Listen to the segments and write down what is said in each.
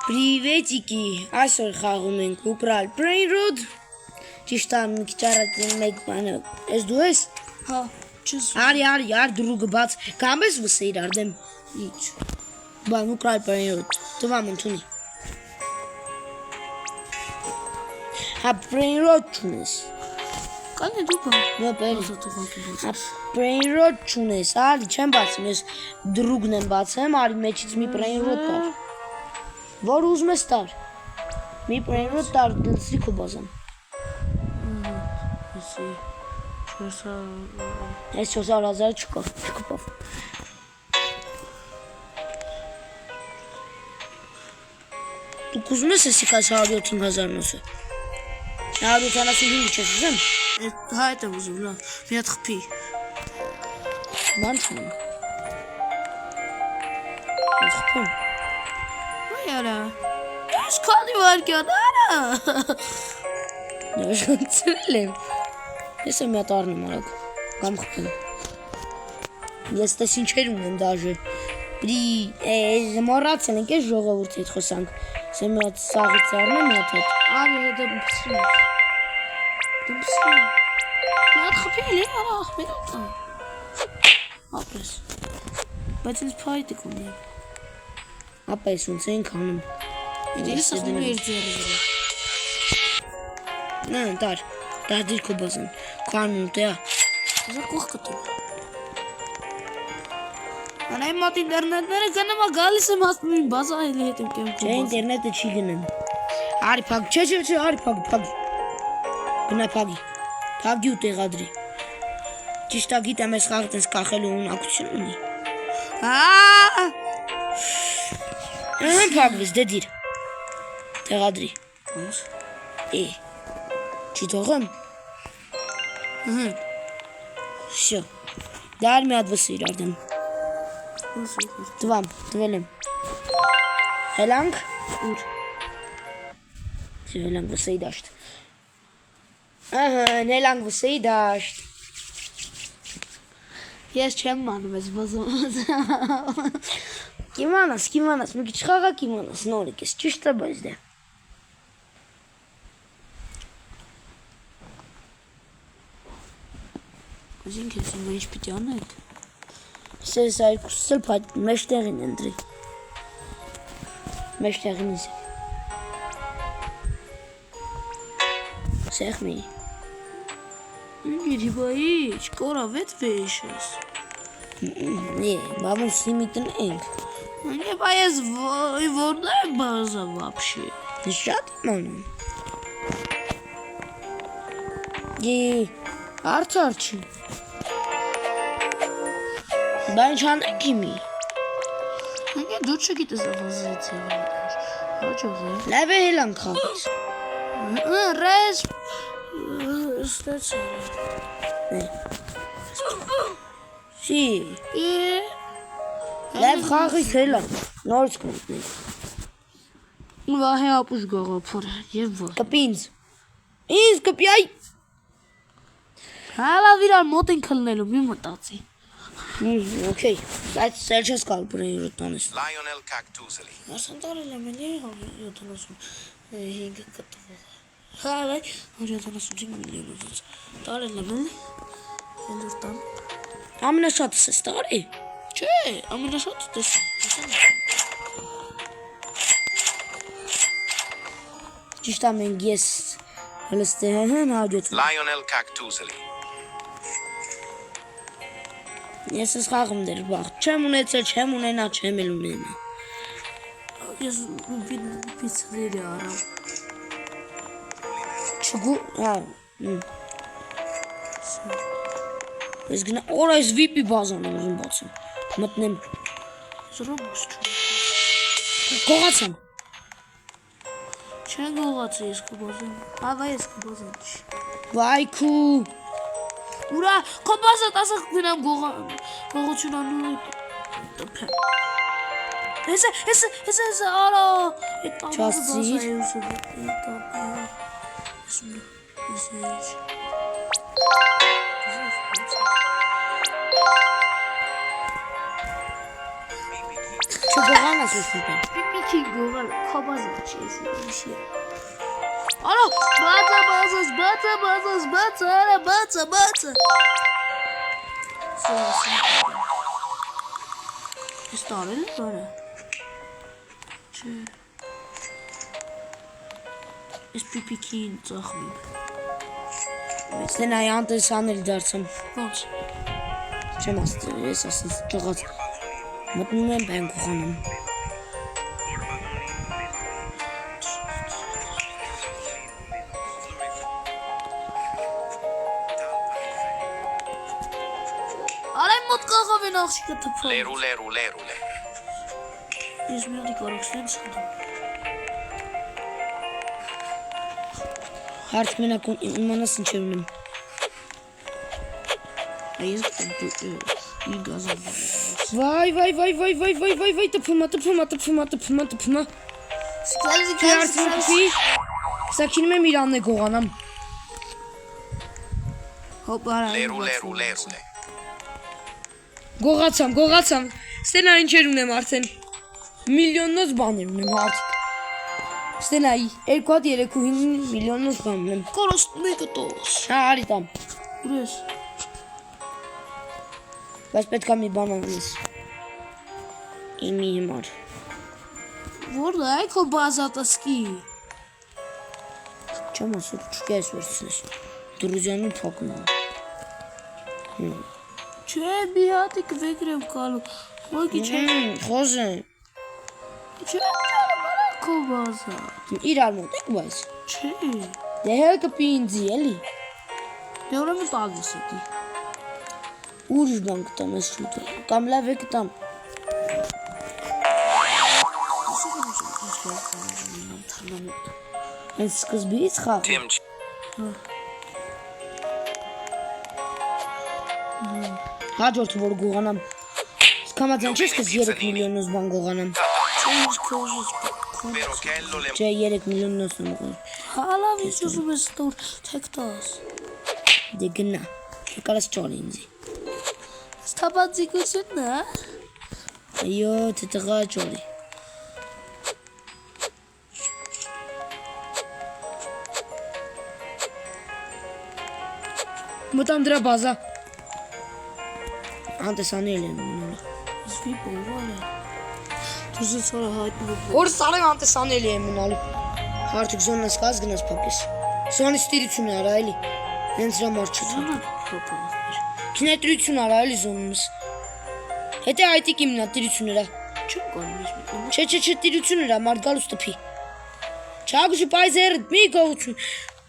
Privetiki, այսօր խաղում ենք Ukral Brain Road։ Ճիշտ է, մի քիչ առաջ մեկ բան ես դու ես։ Հա, չես։ Արի, դրուգը բաց, կամ ես վսե իրար դեմ։ Ինչ։ Բան Ukral Brain Road, տվամ ընդունի։ Հա Brain Road չունես։ Կան է դու բան։ Նո, բերի։ Հա Brain Road չունես, արի, չեմ բացում, ես դրուգն եմ բացեմ, արի մեջից մի Brain Road տար։ Որ ուզում ես տար։ Մի Brain Road տար դնցի քո բազան։ Ասի։ 400 Այս 400,000 չկա, չկպավ։ Դու կուզում ես եսի կայս 105,000-նոսը։ 175 չես ուզեմ։ Հա այդ եմ ուզում, լավ, մի հատ խփի։ Բան չունեմ։ Ես խփում։ Ոյ արա։ Ես քանի վարկյան արա։ Նշանցրել եմ։ Ես եմ մի հատ առնեմ արագ, կամ խփեմ։ Ես տես ինչեր ունեմ դաժե։ Մոռացել ենք ես ժողովրդի հետ խոսանք։ Ես մի հատ սաղից առնեմ, մի հատ հետ։ Արի հետը բսրի։ Դու բսրի։ Մի հատ խփի էլի արա, ախմետ ատա։ Ապրես։ Բայց ինձ փայտիկ ունի։ Ապա ես ոնց ենք անում։ Ես ասում եմ ձերը։ Նա տար դիր քո բազան։ Քանուն տա։ Ես կողք կտեմ։ Անայ մոտ ինտերնետները գնում է գալիս եմ ասում եմ բազա էլի հետ եմ կեմ քո։ Չէ ինտերնետը չի գնում։ Արի փակ, չէ, արի փակ։ Գնա փակի։ Փակի ու տեղադրի։ Ճիշտ է գիտեմ ես խաղը տես կախելու ունակություն ունի։ Ահա փակվեց դե դիր։ Տեղադրի։ Ոնց։ Չի թողեմ։ Всё։ Դար մի հատ վսի իրար դեմ։ Տվել եմ։ Հելանք։ Ուր։ Հելանք վսեի դաշտ։ Ահա, հելանք վսեի դաշտ։ Ես չեմ մանում ես բազում։ Կիմանաս, մի քիչ խաղա կիմանաս, նորիկ ես, ճիշտ է, բայց դե։ Այսինք ես հիմա ինչ պիտի անենք։ Սես այրքուսս էլ պայտ մեջտեղին ընդրի։ Մեջտեղին իզ։ Սեղ մի։ Իրիբա ինչ, կորա վետ վեշ ես։ Բավոն սիմիտն ենք։ Նեպա ես որն է բազա վապշի։ Շատ եմ անում։ Արդ չի։ Բա ինչ անենք իմի։ Դու չգիտես ավազից է։ Հաճող է։ Լավ է հելանք խաղից։ Ռես ստացա։ Չի։ Լավ խաղից հելանք, նորից կմտնենք։ Վահե ապուշ գողոպոր և որ։ Կպի ինձ կպի այ։ Հալավ իրար մոտ են կլնելու, մի մտացի։ Okay, բայց սել չես կալ Brain Road տանես։ Lionel Cactuseli. Արսան տարել եմ էլի 175 կտվող։ Հա, 175 միլիոն ուզած։ Տարել եմ էլի։ Էլուր տան։ Ամենաշատս ես տարի։ Չէ, ամենաշատը տեսա։ Ճիշտ է մենք ես հլստեղ են հաջոտ։ Lionel Cactuseli. Ես ես խաղում դեր բաղ։ Չեմ ունեցել, չեմ ունենա, չեմ էլ ունենա։ Ես պիցլերի արամ։ Չգու, հա։ Ես գնա, օր այս վիպի բազան եմ ուզում բացում։ Մտնեմ։ Զրոմս չու։ Կողացամ։ Չեն գողացի ես կբազան։ Հավա ես կբազան չի։ Վայքու։ Ուրա, կոբազատ ասա գնամ գողություն անում տպեմ։ Ես արա։ Չգողանաս ուշնուպեն։ Պիպիքի գողալ քաբազա չի էսի։ Արա, բացա։ Ես տարել եմ բարը։ Չէ։ Ես պիպիքին ծախմիմ։ Ստենայ անտեսանել դարձամ։ Ոնց։ Չեմ ասել, ես ասես ճղած։ Մտնում եմ բան գողանում։ Արա մոտ կաղավեն աղջիկը թփա։ Lerule. Ես մի հատ կարողացնեմ սխալեմ։ Հարց մենակ իմանաս ինչեր ունեմ։ Ես գտեմ իր գազան։ Վայ, տփումա։ Չի արցունքի։ Սա քինում եմ իրանն է գողանամ։ Հոպ արա։ Lerule. Գողացամ։ Ստենա ինչեր ունեմ արդեն։ Միլիոնոց բաներ ունեմ հարցիկ։ Ստենայի 2-3 միլիոնոց բան ունեմ։ Կորոստում եկը տոս։ Հա, արի տամ։ Ուրես։ Բայց պետք է մի բան անես։ Իմի հիմար։ Որն է այ քո բազատասկի։ Չեմ ասում, չկես վերցնես։ Դրուզյանի փակնում։ Չէ, մի հատիկ վեգրեմ կալու։ Ոյկի չէ։ Խոզը։ Չէ, բարա քո բազա։ Իրար մոտ եք բայց։ Չէ։ Դե հել կպի ինձի, էլի։ Դե ուրեմն տալիս էդի։ Ուրիշ բան կտամ ես շուտը։ Կամ լավ է կտամ։ Հենց սկզբից խաղ։ Tim Հաջորդը որ գողանամ։ Սկամացան չես կես 3 միլիոնոց բան գողանամ։ Perochello le Չէ 3 միլիոնոց եմ գողան։ Հալավ ինչ ուզում ես տոր թեք տաս։ Դե գնա։ Կարաս ճորի ինձի։ Ստապացիկությունն է։ Այո, տղա ճորի։ Մտամ դրա բազա։ Անտեսանել եմ ունենալը։ Զվի բովալ է։ Դուզը ծորը հայտնվում։ Որ սարեմ անտեսանել եմ ունենալը։ Հարթուկ զոննաս կազ գնաս պակես։ Զոնի ստիրություն արա էլի։ Նենց ժամար չթա։ Զոնը փոփոխ։ Քնետրություն արա էլի զոննս։ Հետե այդիկ իմնա տիրություն էրա։ Չեմ կարում ես մտնում։ Չէ, տիրություն էրա, մարդ գալուս տպի։ Չագուշի պայզերդ մի գողություն։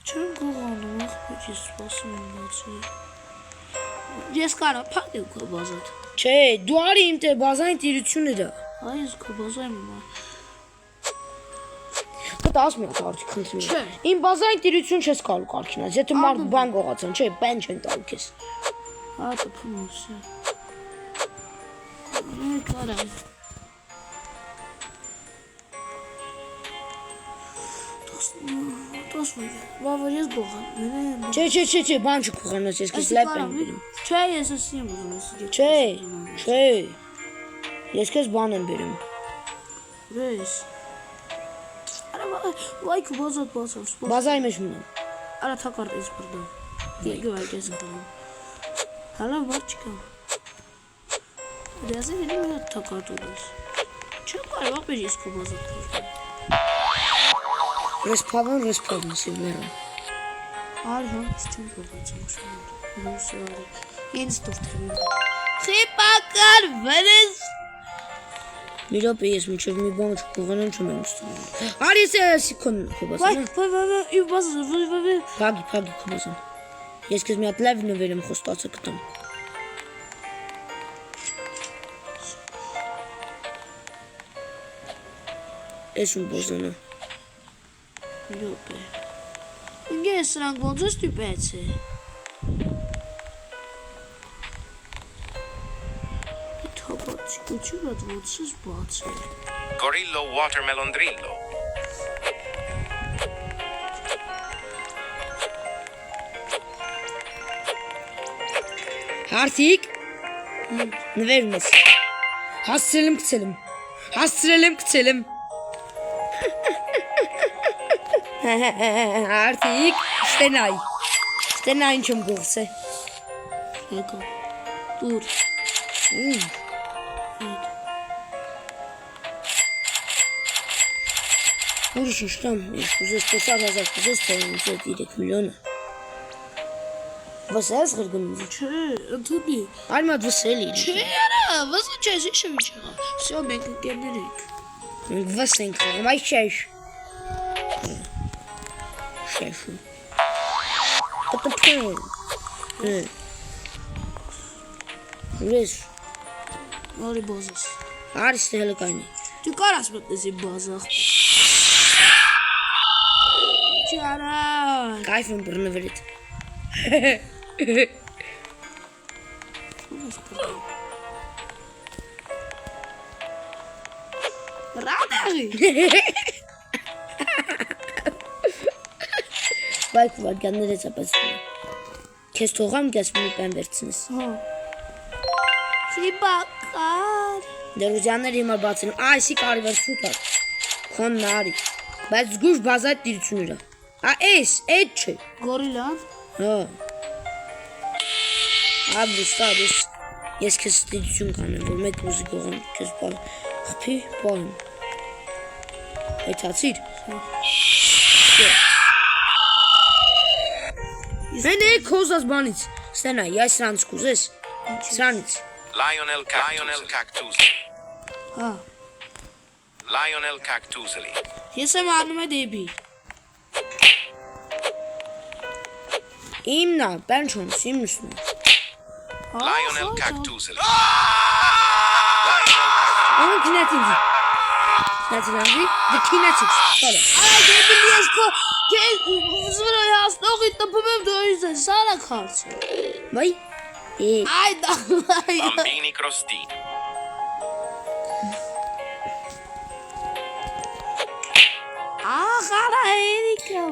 Չեմ գողանում, ախպետ ես սպասում եմ բացի։ Ես կարամ փակեմ քո բազատ։ Չէ, դու արի իմ տե բազային տիրություն էրա։ Այ ես քո բազայում եմ։ Դա ասում եմ արդյոք խնդրում Չէ։ եմ։ Իմ բազային տիրություն չես կարու կարքինած, եթե մարդ բան գողացան, չէ, բան չեն տալու քեզ։ Հա, տպում ես։ Կարամ։ Տոսմի, բավար ես գողան։ Չէ, բան չգողանաս, ես քեզ լավ եմ բերում։ Չէ, ես ասի եմ ուզում ես։ Չէ։ Ես քեզ բան եմ բերում։ Ուրես։ Արա, վայ քո բազատ բացավ։ Բազայի մեջ մնամ։ Արա թակարդ ես բրդան։ Եկե վայ ես ընտրում։ Հալա վարչիկա։ Դե ասել եմ մի թակարդ ունես։ Չեմ կարող ապեր ես քո բազատ բրդան։ Ռեսպավն սիվներում։ Արի համ չեմ գողացում շնորհ։ Հուսարի։ Ինձ տուրթի։ Խիպակար վրես։ Մի րոպե ես մինչև մի բան չգողանամ չեմ ստում։ Արի ես քոն խոբասան։ Վայ, վայ։ Փագի խոբասան։ Ես քեզ մի հատ լավ նվերեմ խոստացը կտամ։ Ես ու բոզանա։ Յոպե։ Ինգե սրանք ոնց է ստուպեց է։ Թոփացիկությունը ոնց է բացել։ Gorillo watermelon drillo. Հարթիկ նվերում ես։ Հասցրել եմ գցել եմ։ Հասցրել եմ, գցել եմ։ Արդիկ, ստենայ։ Ստենայ ինչ եմ գողսե։ Եկա։ Դուր։ Ուրիշ իշտամ, ուզես 50,000 կուզես թողնից այդ 3 միլիոնը։ Վսես գրգնում։ Չէ, ընդունի։ Այլ մատ վսել իր։ Չէ, արա, վզը չես, ինչ եմ չեղա։ Всё, մենք ընկերներ ենք։ Մենք վսենք խաղում, այ շեշ։ Շեշու։ Պտպեն։ Ուրես, Արի բազաս։ արիս թե հելը կայնի։ Դու կարաս մտնես իմ բազախ։ Չարա։ Կայֆ եմ բրնվերիտ։ Ռադաղի։ Բայք վարգյաններ ես ապացնում։ Կեզ թողամ կես մի պեն վերցնես։ Հա։ Սիբակար։ Դերուզյաններ հիմա բացնում, այսի կարի վերցու կար։ Քոն նարի։ Բայց զգուշ բազայտ դիրություն իրա։ Այս, էդ չէ։ Գորիլան։ Հա։ Աբրուստար, ես կեզ դիրություն կանեմ, որ մեկ ուզի գողան, կեզ խպի, պահեմ։ Այթացիր։ Մեն է կոզած բանից, ստենայ, այս սրանց կուզես, սրանից։ Lionel Cactus. Հա։ Lionel Cactuseli. Ես եմ առնում է դեպի։ Իմնա, բեն չոնս, իմնուսն է։ Lionel Cactuseli. Onun kinetici. Kinetici. The kinetics. Şöyle. Ay depili ես քո զվրա հաստողի տպում եմ դու ինձ սարա քարց։ Vay. Ay da։ Bambini crostini. Ախ, արա Էրիկա։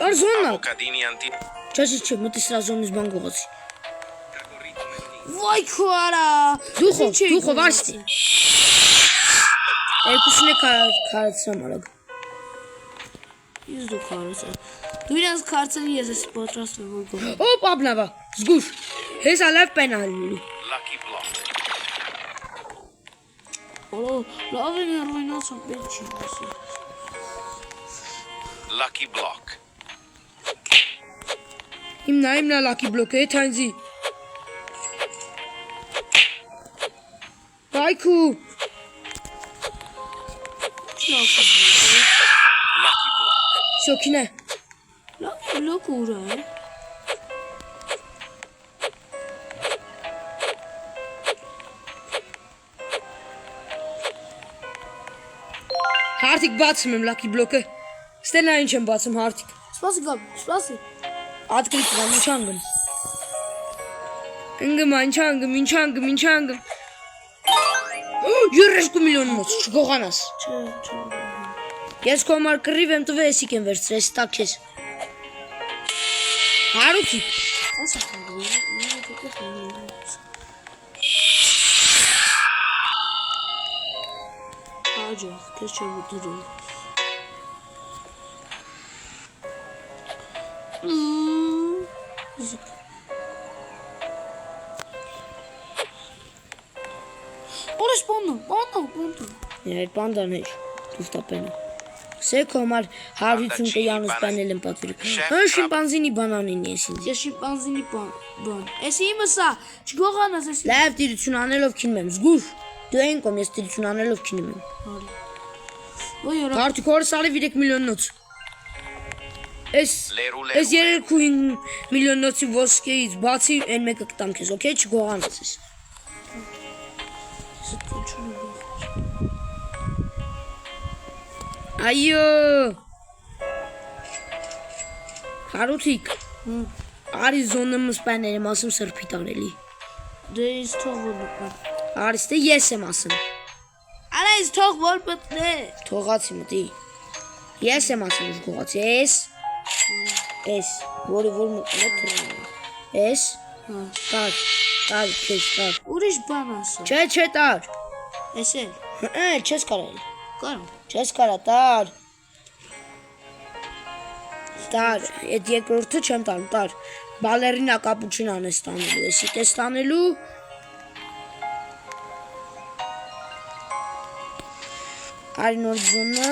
Arzonla. Bocadini anti. Çeşitçi. Mıtı srazon izban goğası. Vay քո արա։ Duho varsti. Erkusine karıtsam alag. Ես դու քարս։ Դու իրաց քարցել ես էս պատրաստվում որ գո։ Hop abnava. Zguş. Hes alav penalli. Lucky block. Օ, լավ են ռոյնացան պետք չի։ Lucky block. İmna lucky bloke tenzi. Bayku. Lucky block. Sokine. Լոկ ուրա է։ Hartik batsım lucky bloke. Stena inçem batsım hartik. Սպասի գամ, սպասի։ Открытым инчангом. Инчангом. Юрешку миллионноц, чгоганас. Չէ։ Ես կոմար կռիվ եմ տվել եսիկ եմ վերցրես, տակ ես։ Հարուքի։ Ասա քան։ Աջա, քեզ չեմ ուտում։ Օրես բոնդո։ Այդ բանդան է, դուստապենը։ Սե կոմար 150 կյանուս պանել եմ պատվիրը։ Հն շիմպանզինի բանանին ես ինձ։ Ես շիմպանզինի բան։ Էս իմը սա, չգողանաս էս։ Լավ տիրություն անելով քինում եմ, զգուշ։ Դու են կոմ ես տիրություն անելով քինում եմ։ Ոյ օրա։ Հարթիկ օրս արև 3 միլիոննոց։ Ես 2 միլիոննոցի ոսկեից բացի են մեկը կտամ քեզ, օքեյ, չգողանաս ես։ Այո։ Հարութիկ։ Արիզոնամս պանել եմ ասում սրբի տարելի։ Դե ինձ թող որ մտնի։ Արիս թե ես եմ ասում։ Արա ինձ թող որ մտնի։ Թողացի մտի։ Ես եմ ասում ուժգողացի, ես, որը որ մտնի թռնում։ Ես, Տար, քեզ տար։ Ուրիշ բան ասա։ Չէ, տար։ Էս էլ։ Չես կարել։ Կարամ։ Չես կարա, տար։ Տար, այդ երկրորդը չեմ տանում, տար։ Բալերինա կապուչինան ես տանելու, եսի կես տանելու։ Արի նոր զոնը։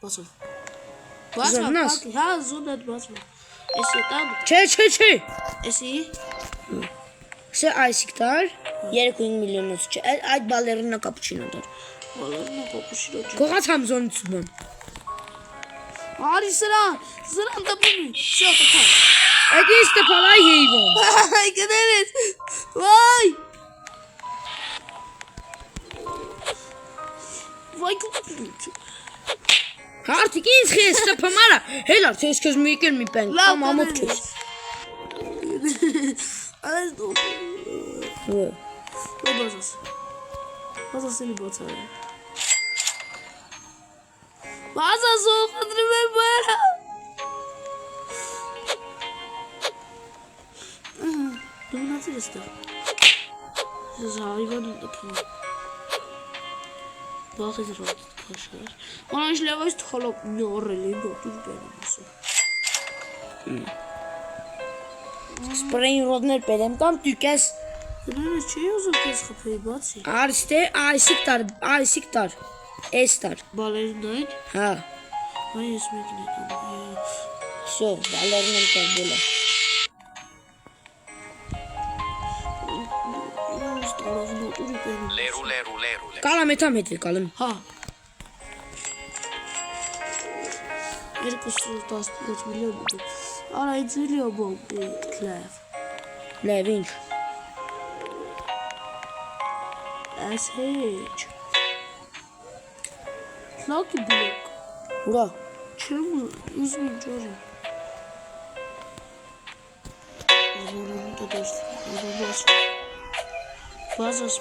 Բացում։ Զոննաս։ Հա, զոննատ բացում։ Էսի տան։ Չէ։ Էսի։ Սա այսիկ տար, 3.5 միլիոնոց չէ, այդ բալերինա կապուչինա տար։ Բալերինա կապուչինա։ Կողացամ զոնից բան։ Արի սրան տպում է։ Շա տպա։ Այդ ես տպալ այ հեյվան։ Այ գներես։ Վայ։ Վայ կուպուչ։ Հարթիկ ինձ խես տպում արա, հելար, թե ես կեզ մի եկել մի պենք, կամ ամոտ կեզ։ Այս դու։ Վը։ Բազաս։ Բազաս էլի բացարը։ Բազաս ու խնդրում եմ բարա։ Դու մնացիր էստեղ։ Ես հայվան եմ տպում։ Բաղ ես ռոտ կաշար։ Անանջ լավ այս թալակ նորել եմ դուր բերում ասում։ Սպրեին ռոդներ պերեմ կամ տույք ես։ Դրանից չի ուզում կես խպեի բացի։ Արստե այսիկ տար, ես տար։ Բալերինային։ Հա, Այ ես մեկն եկամ։ շո, բալերին եմ տար բոլա։ Leru. Կալամ էթամ հետ է կալեմ։ Հա։ 217 միլիոն է։ Արա ինձ էլի աբոմ կլավ։ Լավ, ինչ։ Այս հեչ։ Լակի բլոկ։ Ուրա, Չեմ ուզում եմ ջորը։ Ուզորում տդես։ Բազաս։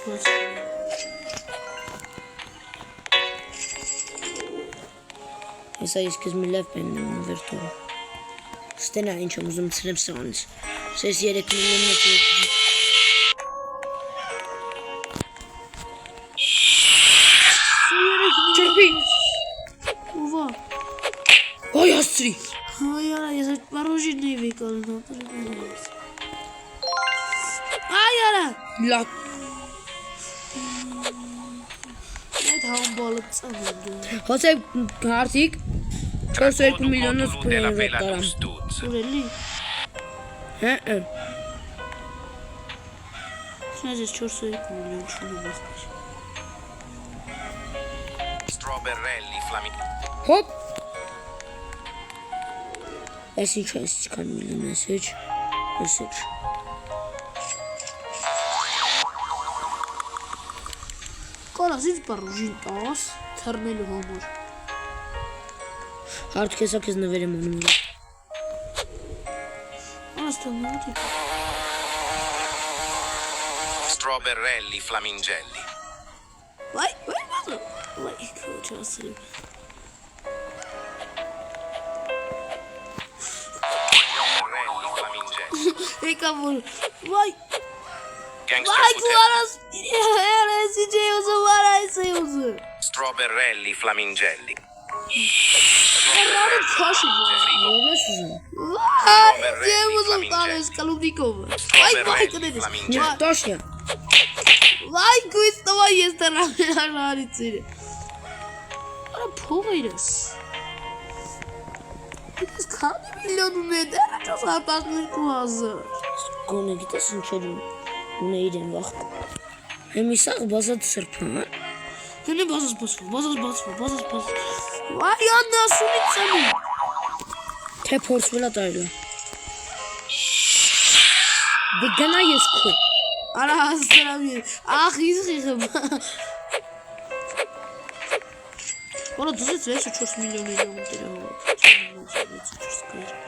հեսա ես կեզ մի լավ պենն եմ վերտորը։ Ստենա ինչ եմ ուզում ծրեմ սրանից։ Սես 3 միլիոնոց երկրի։ Չերպի։ Ուվա։ Ոյ ասցրի։ Այ արա ես այդ պարոժին էի վեկալն ապրել ես։ Այ արա։ Լակ։ Այդ համբալը ծանր դու։ Հոսե հարթիկ 4-2 միլիոնոց della պրեին vela կարամ։ Custuz. Ուրելի։ Հը։ Չնայած ես 4 միլիոն չունեմ բախտեր։ Strawberrelli flamingo. Հոպ։ Ես ինչ ես չկան միլիոն ես հեչ։ Ես հեչ։ Կարաս ինձ պարոժին տաս թռնելու համար։ Հարթիկ հեսա կեզ նվեր եմ անում։ Արաս թռնելու Strawberrelli flamingelli. Վայ, բազը։ Վայ, քոչ ասել։ Strawberrelli flamingelli. Եկա որ վայ, Gangster վայ Hotel. քուարաս։ Ես ինչ եմ ուզում, արա ես եմ ուզում։ Strawberrelli flamingelli. Ռարը քաշի։ Ո՞վ ես ուզում։ Վայ, եմ ուզում տանես կալուբնիկովը։ Վայ, կներես։ Չէ, տոշնյա։ Վայ, գույս տվայ ես տրամեն արարից իրը։ Արա փող իրս։ Ես քանի միլիոն ունե դեռ 412,000։ Գոնե գիտես ինչ էր ունե իրեն վախտ։ Հեմի սաղ բազատ սրպան։ Դենե բազաս բացվա։ Վայ, աննասունից ծամի։ Թե փորձվելա տարելա։ Դե գնա ես քո։ Արա հաստրամի։ Ախ, ես խիղեմ։ Որա դուզեց 4 միլիոն եմ դրա։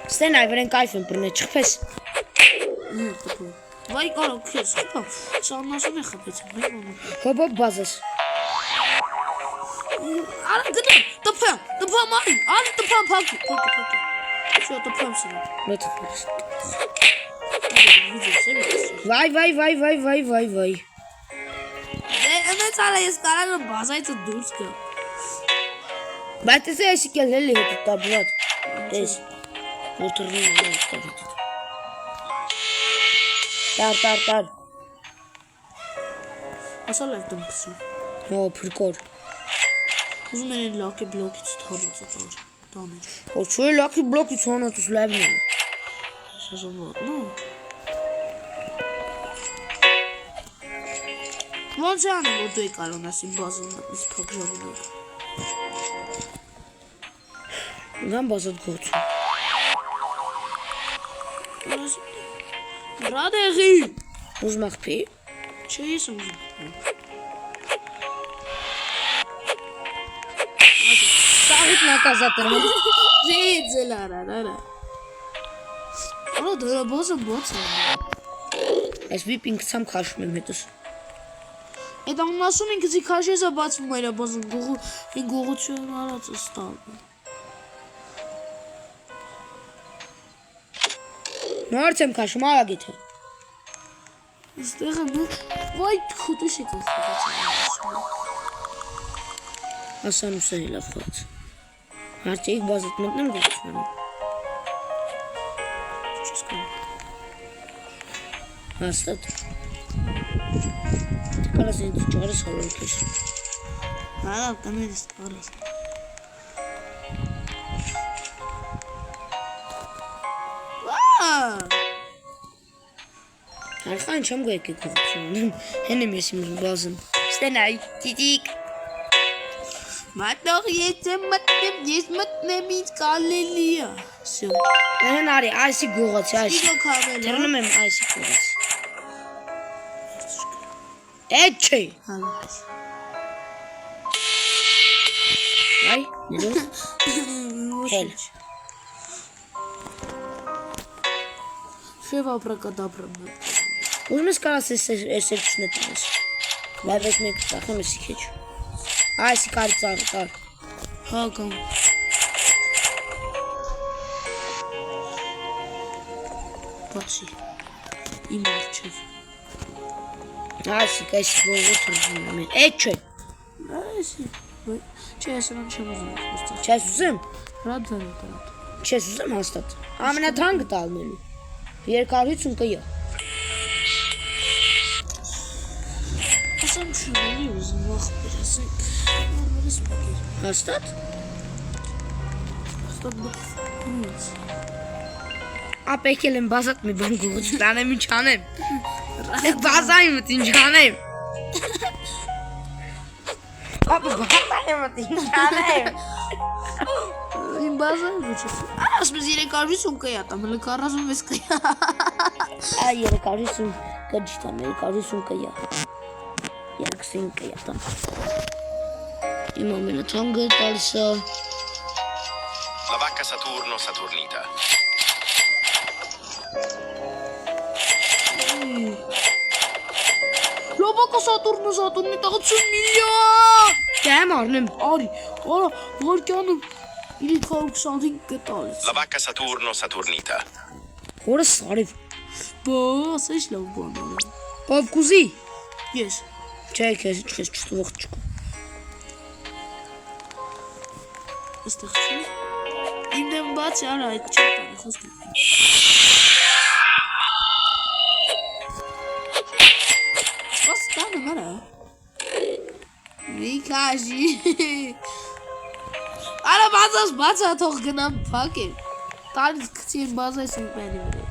Ստենայ վրեն կայֆ եմ պրնե չխպես։ Վայ, կարո քեզ խփա։ Սաննասուն է խփեցին, մեր մոմը։ Հոբոբ բազես։ Արա գնա, տփամ, արի, տփամ, փակի։ Շո տփամ սրա։ Լոթը փորձ։ Վայ։ Դե ես կարան բազայցը դուրս գա։ Բայց ես էսի կել էլի հետը տա բրատ։ Տես։ Որթրնի է տար։ Ասա լավ դմպսու։ Հո փրկոր։ Ուզում են լակի բլոկից թանած տաներ։ Հո չու է լակի բլոկից հոնատուս լավն է։ Շազովոտ, նո։ Ոնց անում որ դու եկարոն ասի բազում մտնից փակ ժամանակ։ Գամ բազատ գործում։ Ռադեղի։ Ուզում աղպի։ Չէ ես ուզում։ Սաղիտ նակազատր։ Ձեձել արա։ Արա դրա բոզը բոց է։ Ես վիպինգ ցամ քաշում եմ հետս։ Այդ անասուն ինքզի քաշեզա բացվում այրա բազում գողություն արած ստալ։ Նորց եմ քաշում արագիթ է։ Այստեղ եմ վայ խուտուշ եք Ասան ուսը հելավ խոց։ Հարցեիք բազատ մտնեմ գողությունում։ Հաստատ։ Կարաս ինձ ճարս հալով կես։ Հալավ կներիս կարաս։ Արխան չեմ գոյք է գողությունում։ Հեն եմ ես իմ բազım։ Ստենայ, տիտիկ։ Մատնող ես մտնեմ ինձ կալելի է։ Սյո։ Հեն արի, այսի գողացի, այսի։ Իգո կավել է։ Թրնում եմ այսի գողացի։ Էդ չի։ Հալավ։ Այ, նրում։ Հել։ Շև ապրակադաբրամ։ Ուզում ես կարաս ես էրչն է տնես։ Լավ ես մեկ ծախեմ եսի քեչ։ Այսի կարի ծար։ Հա կամ։ Բացի։ Իմ արջև։ Այսի կայսի բողո թրվում եմ։ Էդ չէ։ Այսի։ Չէ, ես նրան չեմ ուզում։ Չես ուզեմ։ Ռադան։ Չես ուզեմ հաստատ։ Ամենաթանկը տալնելու։ 250 կյա։ Ասամ չունելի ուզում աղբեր, ասենք, նորմարիս մակեր։ Հաստատ։ Հաստատ բխնից։ Ապեկ էլ եմ բազատ մի բան գողոց տանեմ ինչ անեմ։ Բազայի մտ ինչ անեմ։ Ապա բազայի մտ ինչ անեմ։ Իմ բազան ոչ է։ Ասմես 350 կյա, տամ հլը 46 կյա։ Այ 350 կջի տամ, 350 կյա։ 25 կյա տամ։ Իմ ամենաթանկը տալիս է։ La vacca Saturno Saturnita. Լոբակա Սատուրնի տաղություն միլիոն։ Կեմ արնեմ։ Արի, արա, վարկյանում 325 կտալիս։ La vacca Saturno Saturnita. Հորը սարիվ։ Բաս, էշ լավ բան արա։ Պավ կուզի։ Ես։ Չէ, քեզ չստվող չկա։ Աստեղ չի։ Իմ դեմ բացի արա, այդ չի տանի խոստում։ Սպաս տանը արա։ Վիկաժի։ Արա բացա թող գնամ փակ եմ։ Տարից կցի եմ բազայս եմ պերի վրա։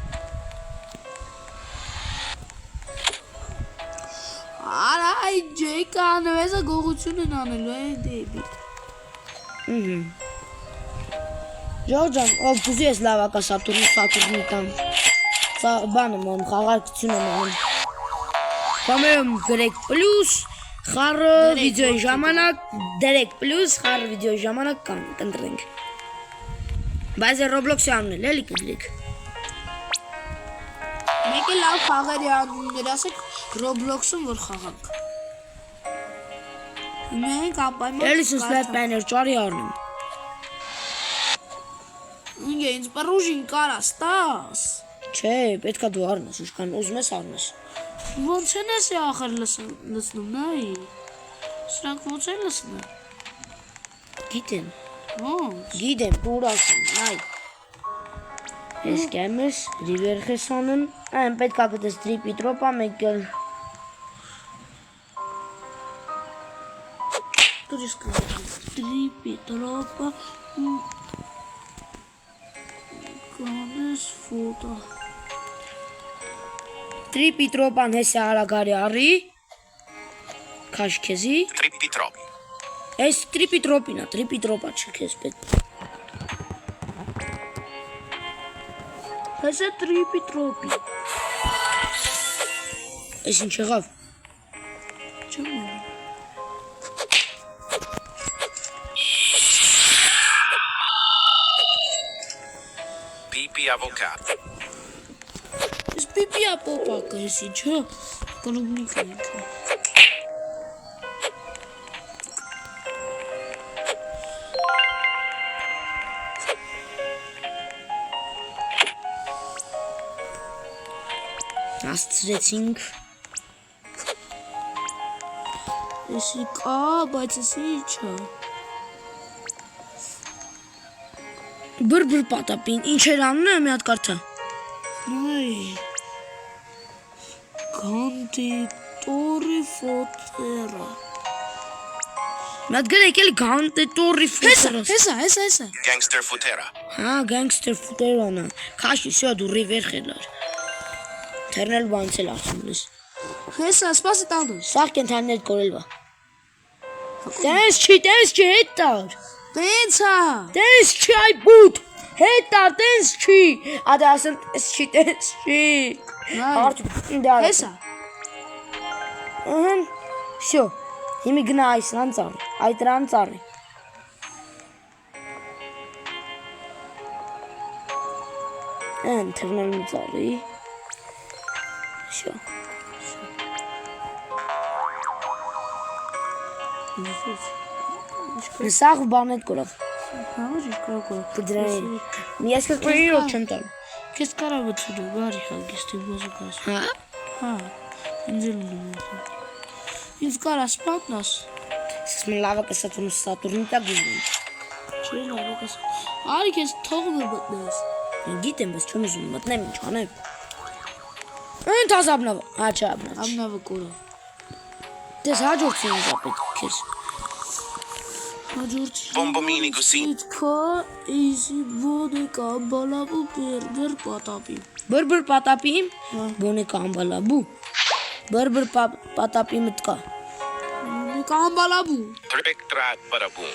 Արա այ ջեյկա անվեզը գողություն են անելու է դեբի։ Ժողջան, ով կուզի ես լավակա Սատուրնի տամ։ Սա բան եմ անում, խաղարկություն եմ անում։ Կամերում գրեք պլուս, խարը վիդեոյի ժամանակ, դրեք պլուս, խարը վիդեոյի ժամանակ կընտրենք։ Բայց է Roblox-ի անունել, էլի կդրեք։ Մեկ է լավ խաղերի անուններ ասեք Roblox-ում որ խաղանք։ Մենք ապայման Էլի սուս լավ բաներ ճարի արնեմ։ Ինգե ինձ պրուժին կարաս տաս։ Չէ, պետքա դու առնես, ինչքան ուզում ես առնես։ Ոնց են էսի ախր լսնում, նայ։ Սրանք ոնց են լսնում։ Գիտեմ, Ոնց։ գիտեմ, դուր ասում, այ։ Ես կեմես, ռիվեր խեսանեմ, այն պետքա գտես տրիպի տրոպա մեկ էլ։ Դու ես կգա։ Տրիպի տրոպա կանես ֆոտո։ Տրիպի տրոպան հեսի արագարի առի, կաշ քեզի, Trippi troppi. ես տրիպի տրոպին է, տրիպի տրոպա չի քեզ պետք։ Հեսա տրիպի տրոպի։ Ես ինչ եղավ։ Չեմ Pipi avvocato. Ես պիպի ապոպակը հեսի, չէ։ Կլուբնիկ է ինքը։ Աստծրեցինք։ Եսի կա, բայց եսի չէ։ Բրբր պատապին, ինչ էր անում է մի հատ կարդա։ Նայ։ Կանդիտորի ֆոտորա։ Մի հատ գրեք էլի գանտետորի ֆոտորս։ Հեսա։ Gangster futera. Հա, գանգստեր ֆուտերոնը։ Քաշի, շո դու ռիվեր խելար։ Թերնել բանցել ասում ես։ Հեսա, սպասի տանդուս։ Սաղ կենթաններ կորելվա։ Տես չի, հետ տար։ Տենցա։ Տես չի, այ բուտ։ Հետ տար, տես չի։ Ադե ասեմ, տես չի։ Նայ։ Դար։ Հեսա։ Ահն, շո, հիմի գնա այս ռանցարի, այդ ռանցարի։ Են թղնել մի ծարի։ Շո։ Սաղ բանետ կորավ։ Համար ինչ կարող Կդրային։ Մի ես կրպրի ռոք չեմ տալ։ Քեզ կարա բցուրը, բարի հագեստի բոզուկաս։ Հա։ Հա, ինձել ունեմ։ Ինձ կարա սպատնաս։ Սս մեն լավա կսատվում Սատուրնի տա գուզում։ Չէ, լավակաս։ Արի քեզ թողում է բտնես։ Գիտեմ, բայց չեմ ուզում մտնեմ, ինչ անեմ։ Ընդ ազաբնավ, հա չէ աբնավ։ Ամնավը կորա։ Դες հաջորդին ինձ ապետ քեզ։ Հաջորդ Bombomini così. Քա իզի ոդե կա բալաբու բերբեր պատապի։ Բրբր պատապի, բոնե կամբալաբու։ Բրբր պատապի մտկա։ Կան բալաբու։ Trick track baraboo.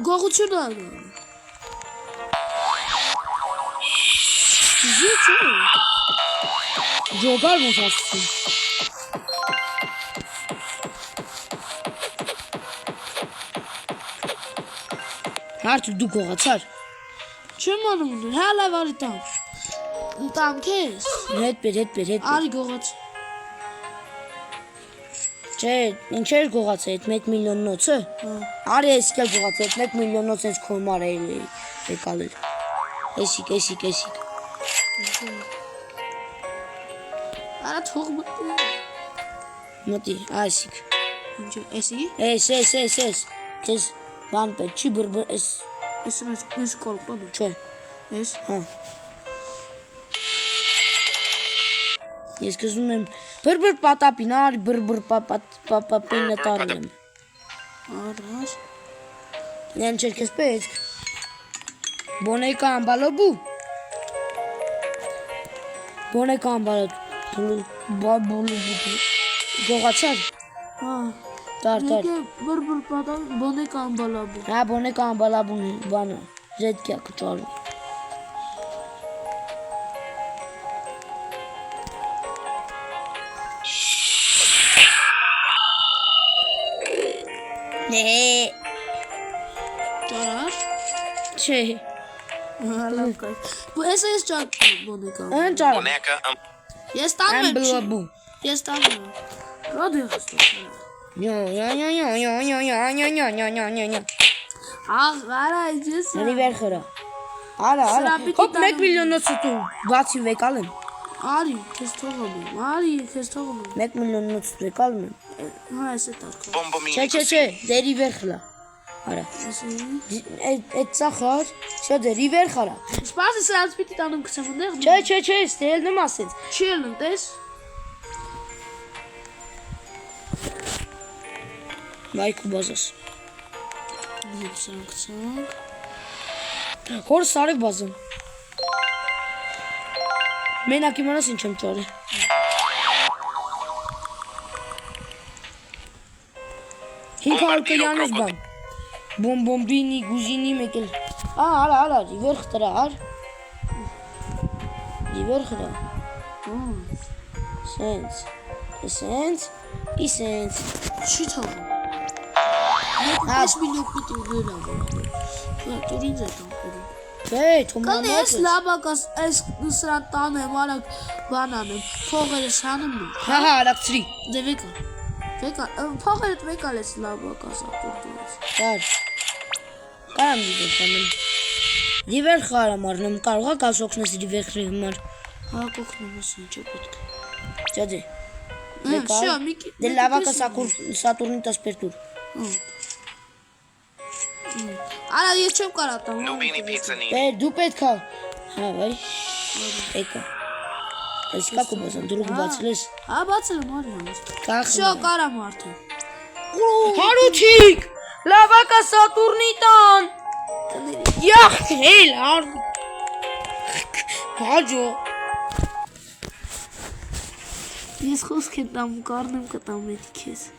Գողություն ալը։ Զիչու։ Ջոգար ոնց ասում։ Հարդ դու գողացար։ Չեմ անում, հալա վարի տամ։ Տամ քեզ։ Հետ բեր։ Արի գողաց։ Չէ, ինչ էր գողացա այդ 1 միլիոն նոցը։ Արի ես կել գողացա այդ 1 միլիոն նոց ես քոմար էլի եկալել։ Էսիկ։ Արա թող մտի։ Մտի, այսիկ։ Ինչ էսի։ Էս։ Տես բան պետք չի բրբր էս։ Էս կոլպանը։ Չէ։ Էս։ Հա։ Ես կզում եմ բրբր պատապին, արի բրբր պատապին տարնեմ։ Արաս։ Նեն չեր կես պետք։ Բոնեկա ամբալոբու։ Բոնեկա ամբալոբու։ Գողացար։ Հա։ Տար։ Բրբր պատա բոնե կան բալաբու։ Հա բոնեկա ամբալաբուն բանը։ Զետկյա կճարու։ Նե։ Ճարար։ Չէ։ Լավ կայ։ Ես ճակ բոնե կան։ Են ճարը։ Boneca Ես տանում եմ։ Ամբալաբու։ Ես տանում եմ։ Ռոդի հստո։ Նյո։ Աղ, արա ես։ Ռիվեր խրա։ Արա, Սրա արա։ պիտի Հոպ 1 տանեմ։ միլիոնոց դու բացի վեկալ եմ։ Արի, քեզ թողում եմ։ Արի, քեզ թողում եմ։ 1 միլիոնոց վեկալ եմ։ Հա, էս է տարկա։ Bombomini Չէ, Gusini. դերի վերխլա։ Արա։ Ասի։ Այդ ծախար, շա դերի վերխարա։ Սպասի սրանց պիտի տանում գցեմ այնտեղ։ Չէ, ստելն եմ ասեց։ Չելն տես։ Մայք բազաս։ Սրանք։ Հոր սարեք բազում։ Մենակ իմանաս ինչ եմ ճարի։ Հինքար կյանես բան։ Բոմբոմբինի, գուզինի մեկել։ Արա, իվերխ տրա, ար։ Իվերխ տրա։ Սենց, իսենց։ Չի թողում։ Հա, 5 միլիոն պիտի ուղղելա։ Դուր ինձ է տանքում։ թոմամոտ Կանես լաբակաս այս սրան տանեմ, արագ բան անեմ, փողերս հանում եմ։ Հա, արակցրի։ Դե վեկա, փողերդ վեկալ ես լաբակաս ապորդուս։ Կար։ Կարամ դիվերխ անեմ։ Դիվերխ արամ արնեմ, կարողա կասոքնես դիվերխրի համար։ Հա, կողնում ես ինչ է պետք։ Ճադե։ Շա, Դե լավակա Սատուրնի տասպերտուր։ Արա, ես չեմ կարա տամ։ Nubini Pizzanini. Դու պետք է։ Հա, վայ։ Եկա։ Այս կա կոբազան, դրուգ բացել ես։ Հա, բացել եմ արի համես։ Կախ։ Շա, կարամ արդեն։ Հարուչիկ, լավակա Սատուրնի տան։ Յախ, հել, ար։ Հաջո։ Ես խոսք եմ տամ, կարնեմ կտամ էդի քեզ։